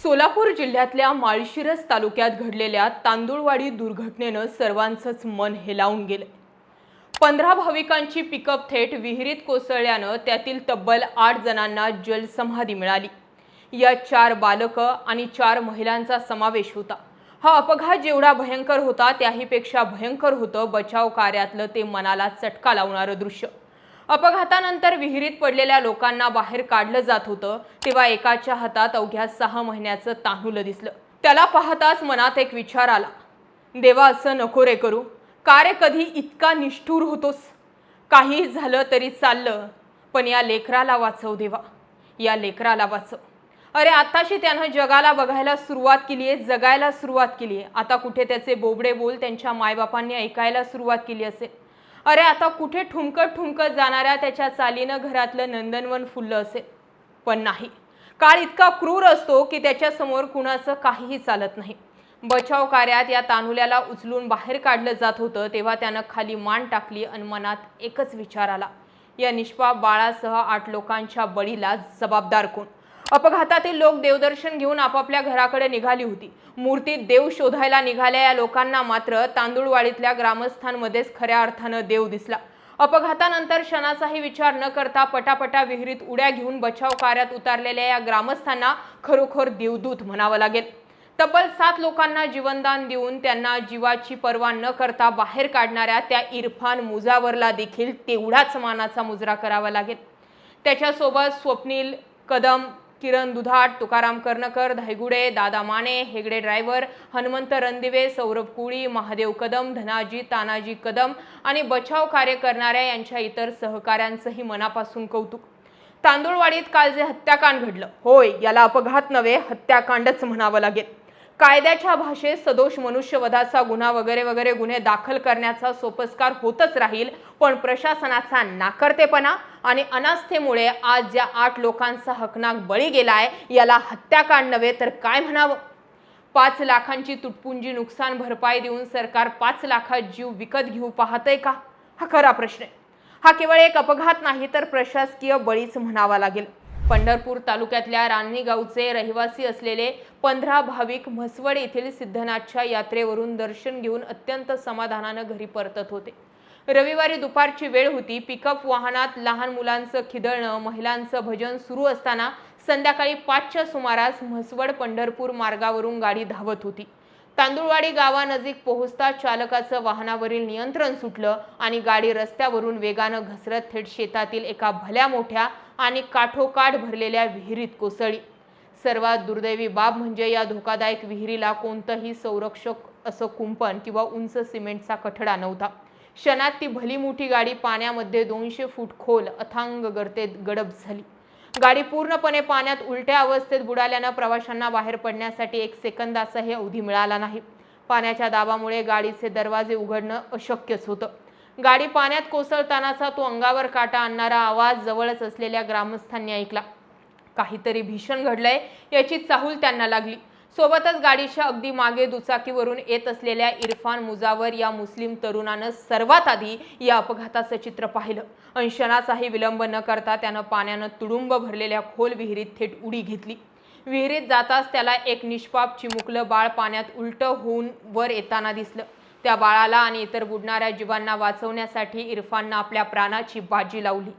सोलापूर जिल्ह्यातल्या माळशिरस तालुक्यात घडलेल्या तांदूळवाडी दुर्घटनेनं सर्वांचंच मन हेलावून गेलं। 15 भाविकांची पिकअप थेट विहिरीत कोसळल्यानं त्यातील तब्बल 8 जणांना जलसमाधी मिळाली। या 4 बालकं आणि 4 महिलांचा समावेश होता। हा अपघात जेवढा भयंकर होता त्याहीपेक्षा भयंकर होतं बचाव कार्यातलं ते मनाला चटका लावणारं दृश्य। अपघातानंतर विहिरीत पडलेल्या लोकांना बाहेर काढलं जात होतं तेव्हा एकाच्या हातात अवघ्या 6 महिन्याचं तान्हुलं दिसलं। त्याला पाहताच मनात एक विचार आला, देवा असं नको रे करू, का रे कधी इतका निष्ठुर होतोस? काही झालं तरी चाललं, पण या लेकराला वाचव देवा, या लेकराला वाचव। अरे आताशी त्यानं जगाला बघायला सुरुवात केली आहे, जगायला सुरुवात केली आहे। आता कुठे त्याचे बोबडे बोल त्यांच्या मायबापांनी ऐकायला सुरुवात केली असेल। अरे आता कुठे ठुमकत ठुमकत जाणाऱ्या त्याच्या चालीनं घरातलं नंदनवन फुललं असेल। पण नाही, काळ इतका क्रूर असतो की त्याच्या समोर कुणाचं काहीही चालत नाही। बचाव कार्यात या तान्हुल्याला उचलून बाहेर काढलं जात होतं तेव्हा त्यानं खाली मान टाकली आणि मनात एकच विचार आला, या निष्पाप बाळासह 8 लोकांच्या बळीला जबाबदार कोण? अपघातातील लोक देवदर्शन घेऊन आपापल्या घराकडे निघाली होती। मूर्तीत देव शोधायला निघाल्या या लोकांना मात्र तांदूळवाडीतल्या ग्रामस्थांमध्येच खऱ्या अर्थानं देव दिसला। अपघातानंतर क्षणाचाही विचार न करता पटापटा विहिरीत उड्या घेऊन बचाव कार्यात उतरलेल्या या ग्रामस्थांना खरोखर देवदूत म्हणावं लागेल। तब्बल 7 लोकांना जीवनदान देऊन त्यांना जीवाची पर्वा न करता बाहेर काढणाऱ्या त्या इरफान मुजावरला देखील तेवढाच मानाचा मुजरा करावा लागेल। त्याच्यासोबत स्वप्नील कदम, किरण दुधाट, तुकाराम कर्णकर, धायगुडे, दादा माने, हेगडे ड्रायव्हर, हनुमंत रणदिवे, सौरभ कुळी, महादेव कदम, धनाजी तानाजी कदम आणि बचाव कार्य करणाऱ्या यांच्या इतर सहकाऱ्यांचंही मनापासून कौतुक। तांदूळवाडीत काल जे हत्याकांड घडलं, होय याला अपघात नव्हे हत्याकांडच म्हणावं लागेल। कायद्याच्या भाषेत सदोष मनुष्यवधाचा गुन्हा वगैरे वगैरे गुन्हे दाखल करण्याचा सोपस्कार होतच राहील, पण प्रशासनाचा नाकर्तेपणा आणि अनास्थेमुळे आज ज्या 8 लोकांचा हकनाक बळी गेलाय याला हत्याकांड नव्हे तर काय म्हणावं? 5 लाखांची तुटपुंजी नुकसान भरपाई देऊन सरकार 5 लाखात जीव विकत घेऊ पाहतंय का? हा खरा प्रश्न आहे। हा केवळ एक अपघात नाही तर प्रशासकीय बळीच म्हणावा लागेल। पंढरपूर तालुक्यातल्या रान्नी गावचे रहिवासी असलेले 15 भाविक म्हसवड येथील सिद्धनाथच्या यात्रेवरून दर्शन घेऊन अत्यंत समाधानानं घरी परतत होते। रविवारी दुपारची वेळ होती। पिकअप वाहनात लहान मुलांचं खिदळणं, महिलांचं भजन सुरू असताना संध्याकाळी 5च्या सुमारास म्हसवड पंढरपूर मार्गावरून गाडी धावत होती। तांदूळवाडी गावानजीक पोहोचता चालकाचं वाहनावरील नियंत्रण सुटलं आणि गाडी रस्त्यावरून वेगानं घसरत थेट शेतातील एका भल्या मोठ्या आणि काठोकाठ भरलेल्या विहिरीत कोसळली। सर्वात दुर्दैवी बाब म्हणजे या धोकादायक विहिरीला कोणतंही संरक्षक असं कुंपण किंवा उंच सिमेंटचा कठडा नव्हता। क्षणात ती भली मोठी गाडी पाण्यामध्ये 200 फूट खोल अथांग गर्तेत गडप झाली। गाडी पूर्णपणे पाण्यात उलट्या अवस्थेत बुडाल्यानं प्रवाशांना बाहेर पडण्यासाठी 1 सेकंदाचाही अवधी मिळाला नाही। पाण्याच्या दाबामुळे गाडीचे दरवाजे उघडणं अशक्यच होतं। गाडी पाण्यात कोसळतानाचा तो अंगावर काटा आणणारा आवाज जवळच असलेल्या ग्रामस्थांनी ऐकला। काहीतरी भीषण घडलंय याची चाहूल त्यांना लागली। सोबतच गाडीच्या अगदी मागे दुचाकीवरून येत असलेल्या इरफान मुजावर या मुस्लिम तरुणानं सर्वात आधी या अपघाताचं चित्र पाहिलं आणि क्षणाचाही विलंब न करता त्यानं पाण्यानं तुडुंब भरलेल्या खोल विहिरीत थेट उडी घेतली। विहिरीत जाताच त्याला एक निष्पाप चिमुकलं बाळ पाण्यात उलटं होऊन वर येताना दिसलं। त्या बाळाला आणि इतर बुडणाऱ्या जीवांना वाचवण्यासाठी इरफाननं आपल्या प्राणाची बाजी लावली।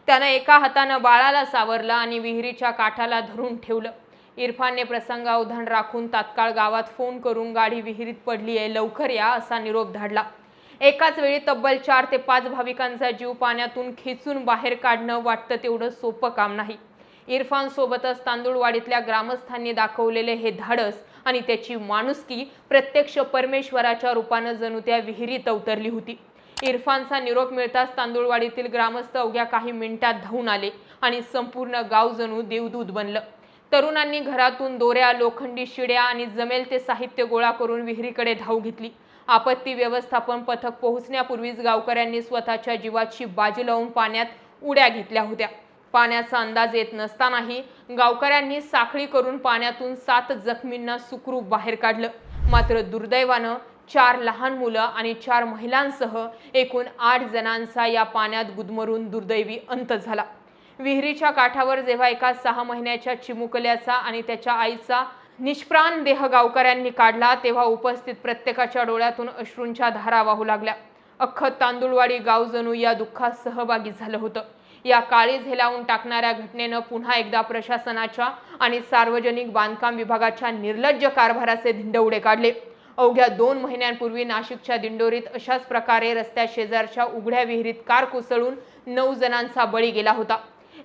त्यानं एका हातानं बाळाला सावरलं आणि विहिरीच्या काठाला धरून ठेवलं। इरफानने प्रसंगावधान राखून तात्काळ गावात फोन करून गाडी विहिरीत पडली आहे, लवकर या असा निरोप धाडला। एकाच वेळी तब्बल 4 ते 5 भाविकांचा जीव पाण्यातून खेचून बाहेर काढणं वाटतं तेवढं सोपं काम नाही। इरफान सोबतच तांदूळवाडीतल्या ग्रामस्थांनी दाखवलेले हे धाडस आणि त्याची माणुसकी प्रत्यक्ष परमेश्वराच्या रूपानं जणू त्या विहिरीत अवतरली होती। इरफानचा निरोप मिळताच तांदूळवाडीतील ग्रामस्थ अवघ्या काही मिनिटात धावून आले आणि संपूर्ण गाव जणू देवदूत बनलं। तरुणांनी घरातून दोऱ्या, लोखंडी शिड्या आणि जमेल ते साहित्य गोळा करून विहिरीकडे धाव घेतली। आपत्ती व्यवस्थापन पथक पोहोचण्यापूर्वीच गावकऱ्यांनी स्वतःच्या जीवाची बाजी लावून पाण्यात उड्या घेतल्या होत्या। पाण्याचा अंदाज येत नसतानाही गावकऱ्यांनी साखळी करून पाण्यातून 7 जखमींना सुखरूप बाहेर काढलं। मात्र दुर्दैवानं 4 लहान मुलं आणि 4 महिलांसह एकूण 8 जणांचा या पाण्यात गुदमरून दुर्दैवी अंत झाला। विहिरीच्या काठावर जेव्हा एका 6 महिन्याच्या चिमुकल्याचा आणि त्याच्या आईचा निष्प्राण देह गावकऱ्यांनी काढला तेव्हा उपस्थित प्रत्येकाच्या डोळ्यातून अश्रूंच्या धारा वाहू लागल्या। अख्खं तांदुळवाडी गाव जणू या दुःखात सहभागी झालं होतं। या काळीज हेलावून टाकणाऱ्या घटनेनं पुन्हा एकदा प्रशासनाच्या आणि सार्वजनिक बांधकाम विभागाच्या निर्लज्ज कारभाराचे धिंडवडे काढले। अवघ्या 2 महिन्यांपूर्वी नाशिकच्या दिंडोरीत अशाच प्रकारे रस्त्या शेजारच्या उघड्या विहिरीत कार कोसळून 9 जणांचा बळी गेला होता।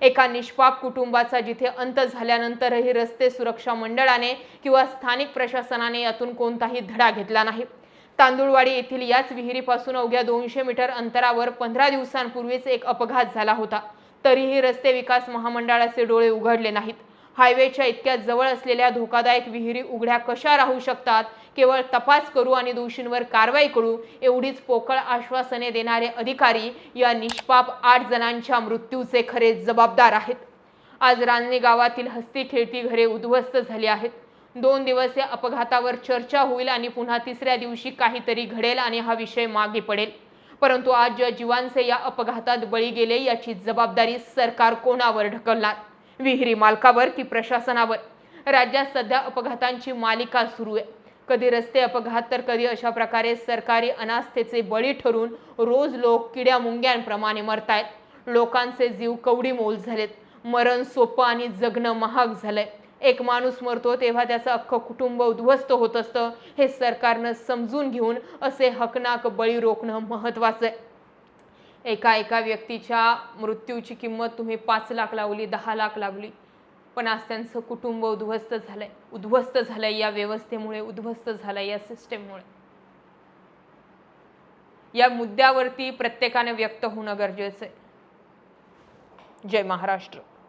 एका निष्पाप कुटुंबाचा जिथे अंत झाल्यानंतरही रस्ते सुरक्षा मंडळाने किंवा स्थानिक प्रशासनाने यातून कोणताही धडा घेतला नाही। तांदुळवाडी येथील याच विहिरीपासून अवघ्या 200 मीटर अंतरावर 15 दिवसांपूर्वीच एक अपघात झाला होता। तरीही रस्ते विकास महामंडळाचे डोळे उघडले नाहीत। हायवेच्या इतक्या जवळ असलेल्या धोकादायक विहिरी उघड्या कशा राहू शकतात? केवळ तपास करू आणि दोषींवर कारवाई करू एवढीच पोकळ आश्वासने देणारे अधिकारी या निष्पाप 8 जणांच्या मृत्यूचे खरे जबाबदार आहेत। आज रांजणी गावातील हस्ती खेळती घरे उद्ध्वस्त झाली आहेत। 2 दिवस या अपघातावर चर्चा होईल आणि पुन्हा तिसऱ्या दिवशी काहीतरी घडेल आणि हा विषय मागे पडेल। परंतु आज ज्या जीवांचे या अपघातात बळी गेले याची जबाबदारी सरकार कोणावर ढकलणार? विहिरी मालकावर की प्रशासनावर? राज्यात सध्या अपघातांची मालिका सुरू आहे। कधी रस्ते अपघात तर कधी अशा प्रकारे सरकारी अनास्थेचे बळी ठरून रोज लोक किड्या मुंग्यांप्रमाणे मरतायत। लोकांचे जीव कवडीमोल झालेत। मरण सोपं आणि जगणं महाग झालंय। एक माणूस मरतो तेव्हा त्याचं अख्खं कुटुंब उद्ध्वस्त होत असतं हे सरकारनं समजून घेऊन असे हकनाक बळी रोखणं महत्त्वाचं आहे। एका व्यक्तीच्या मृत्यूची किंमत तुम्ही 5 लाख लावली, 10 लाख लावली, पण आज त्यांचं कुटुंब उद्ध्वस्त झालंय या व्यवस्थेमुळे, उद्ध्वस्त झालंय या सिस्टीममुळे। या मुद्द्यावरती प्रत्येकाने व्यक्त होणं गरजेचं आहे। जय महाराष्ट्र।